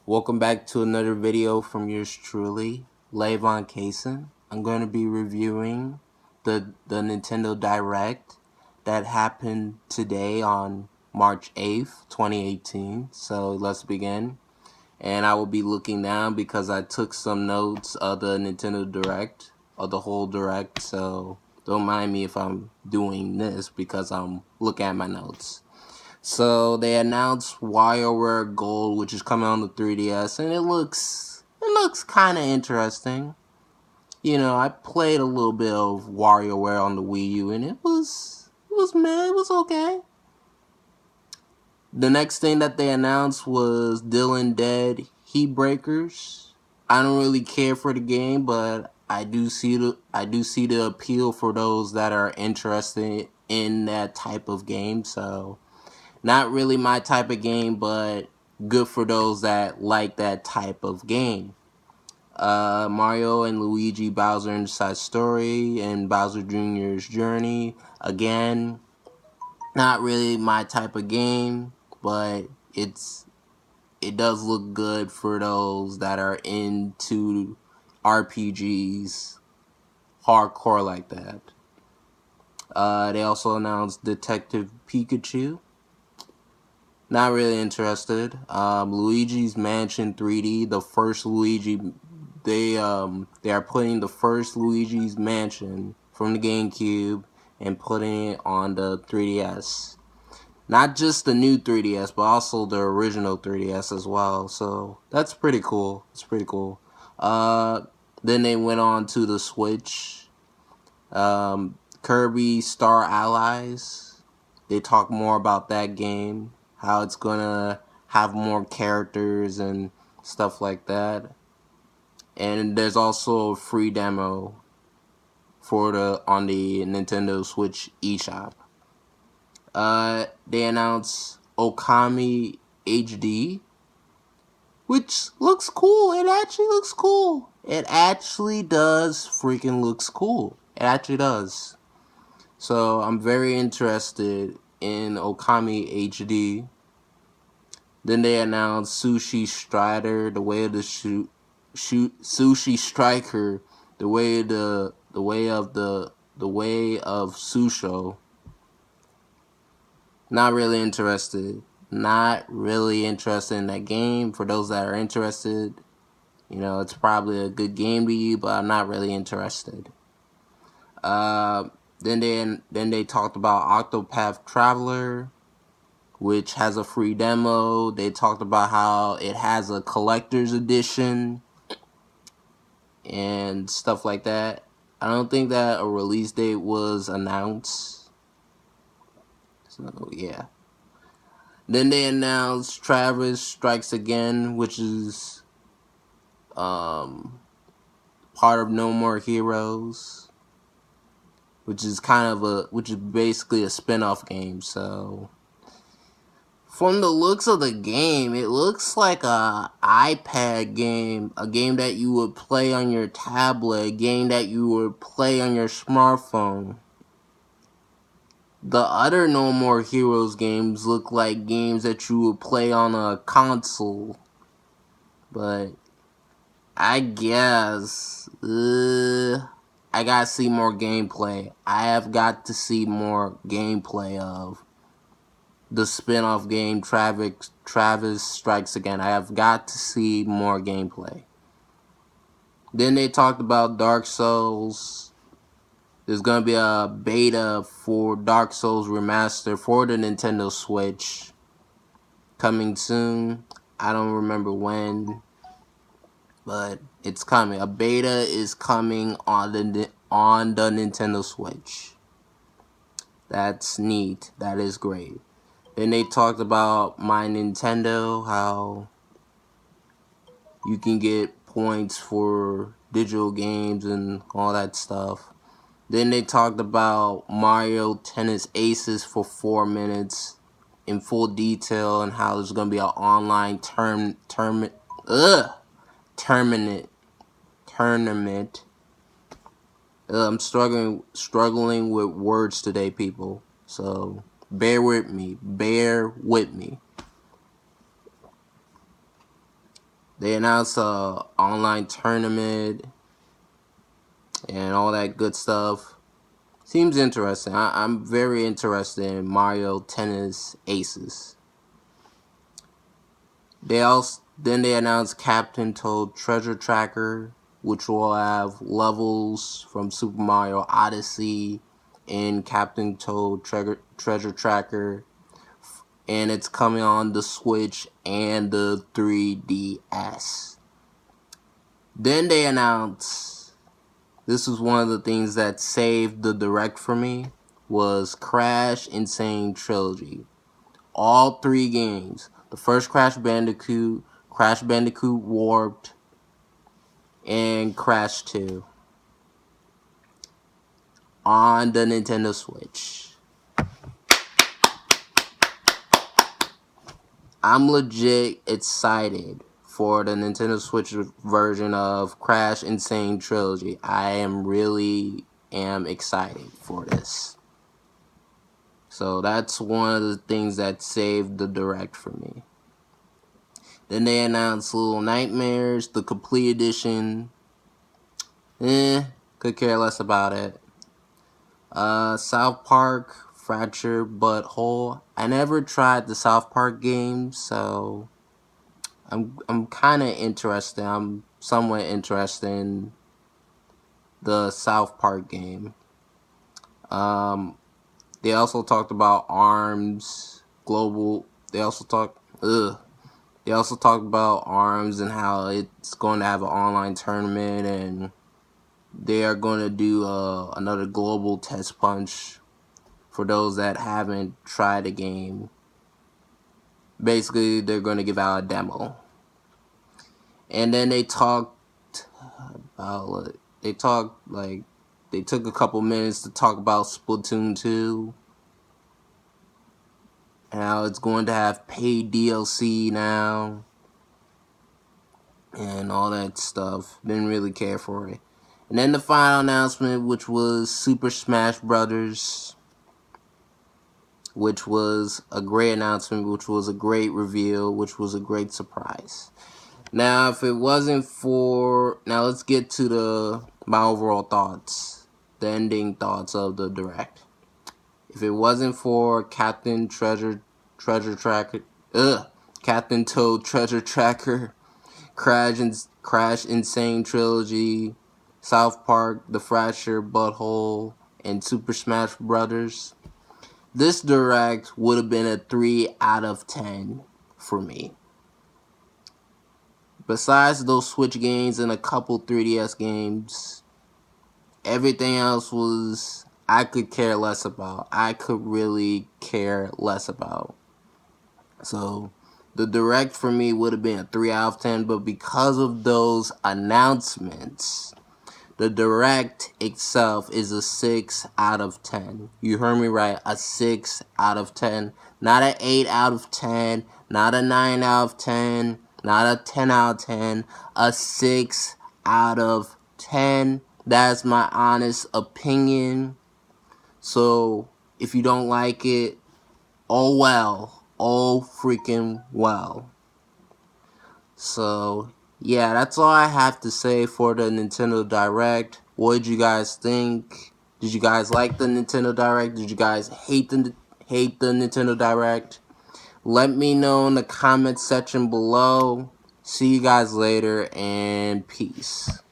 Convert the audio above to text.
Welcome back to another video from yours truly, Levon Kaysen. I'm going to be reviewing the Nintendo Direct that happened today on March 8th, 2018. So let's begin. And I will be looking down because I took some notes of the Nintendo Direct, of the whole Direct. So don't mind me if I'm doing this because I'm looking at my notes. So they announced WarioWare Gold, which is coming on the 3DS, and it looks kind of interesting. You know, I played a little bit of WarioWare on the Wii U, and it was okay. The next thing that they announced was Dylan Dead Heatbreakers. I don't really care for the game, but I do see the appeal for those that are interested in that type of game. So not really my type of game, but good for those that like that type of game. Mario and Luigi Bowser Inside Story and Bowser Jr.'s Journey. Again, not really my type of game, but it does look good for those that are into RPGs hardcore like that. They also announced Detective Pikachu. Not really interested. Luigi's Mansion 3D, the first Luigi, they are putting the first Luigi's Mansion from the GameCube and putting it on the 3DS. Not just the new 3DS, but also the original 3DS as well. So that's pretty cool. It's pretty cool. Then they went on to the Switch. Kirby Star Allies. They talk more about that game, how it's gonna have more characters and stuff like that. And there's also a free demo on the Nintendo Switch eShop. They announced Okami HD, which looks cool. It actually looks cool. It actually does freaking looks cool. It actually does. So I'm very interested in Okami HD. Then they announced Sushi Strider, the way of the Sushi Striker, the way of Susho. Not really interested. Not really interested in that game. For those that are interested, you know, it's probably a good game to you, but I'm not really interested. Then they talked about Octopath Traveler, which has a free demo. They talked about how it has a collector's edition and stuff like that. I don't think that a release date was announced. So yeah. Then they announced Travis Strikes Again, which is part of No More Heroes, which is basically a spin-off game. So from the looks of the game, it looks like a iPad game, a game that you would play on your tablet, a game that you would play on your smartphone. The other No More Heroes games look like games that you would play on a console. But I guess I gotta see more gameplay. I have got to see more gameplay of the spin-off game Travis Strikes Again. I have got to see more gameplay. Then they talked about Dark Souls. There's going to be a beta for Dark Souls Remaster for the Nintendo Switch coming soon. I don't remember when, but it's coming. A beta is coming on the Nintendo Switch. That's neat. That is great. Then they talked about My Nintendo, how you can get points for digital games and all that stuff. Then they talked about Mario Tennis Aces for 4 minutes in full detail and how there's going to be an online tournament. I'm struggling with words today, people. So bear with me. They announced a online tournament and all that good stuff. Seems interesting. I'm very interested in Mario Tennis Aces. Then they announced Captain Toad Treasure Tracker, which will have levels from Super Mario Odyssey in Captain Toad Treasure Tracker, and it's coming on the Switch and the 3DS. Then they announced, this was one of the things that saved the Direct for me, was Crash N. Sane Trilogy. All 3 games. The first Crash Bandicoot, Crash Bandicoot Warped, and Crash 2 on the Nintendo Switch. I'm legit excited for the Nintendo Switch version of Crash N. Sane Trilogy. I really am excited for this. So that's one of the things that saved the Direct for me. Then they announced Little Nightmares, the Complete Edition. Could care less about it. South Park, Fractured But Whole. I never tried the South Park game, so I'm kind of interested. I'm somewhat interested in the South Park game. They also talked about ARMS Global. They also talked about ARMS and how it's going to have an online tournament, and they are going to do another global test punch for those that haven't tried the game. Basically, they're going to give out a demo. And then they talked about, they took a couple minutes to talk about Splatoon 2. And how it's going to have paid DLC now. And all that stuff. Didn't really care for it. And then the final announcement, which was Super Smash Brothers, which was a great announcement, which was a great reveal, which was a great surprise. Now, if it wasn't for... Now, let's get to my overall thoughts. The ending thoughts of the Direct. If it wasn't for Captain Treasure Tracker... Captain Toad Treasure Tracker, Crash N. Sane Trilogy, South Park, The Fractured But Whole, and Super Smash Brothers, this Direct would have been a 3 out of 10 for me. Besides those Switch games and a couple 3DS games, everything else was I could care less about. I could really care less about. So the Direct for me would have been a 3 out of 10, but because of those announcements, the Direct itself is a 6 out of 10. You heard me right, a 6 out of 10. Not an 8 out of 10, not a 9 out of 10, not a 10 out of 10, a 6 out of 10. That's my honest opinion. So, if you don't like it, oh well. Oh freaking well. So, yeah, that's all I have to say for the Nintendo Direct. What did you guys think? Did you guys like the Nintendo Direct? Did you guys hate the Nintendo Direct? Let me know in the comment section below. See you guys later, and peace.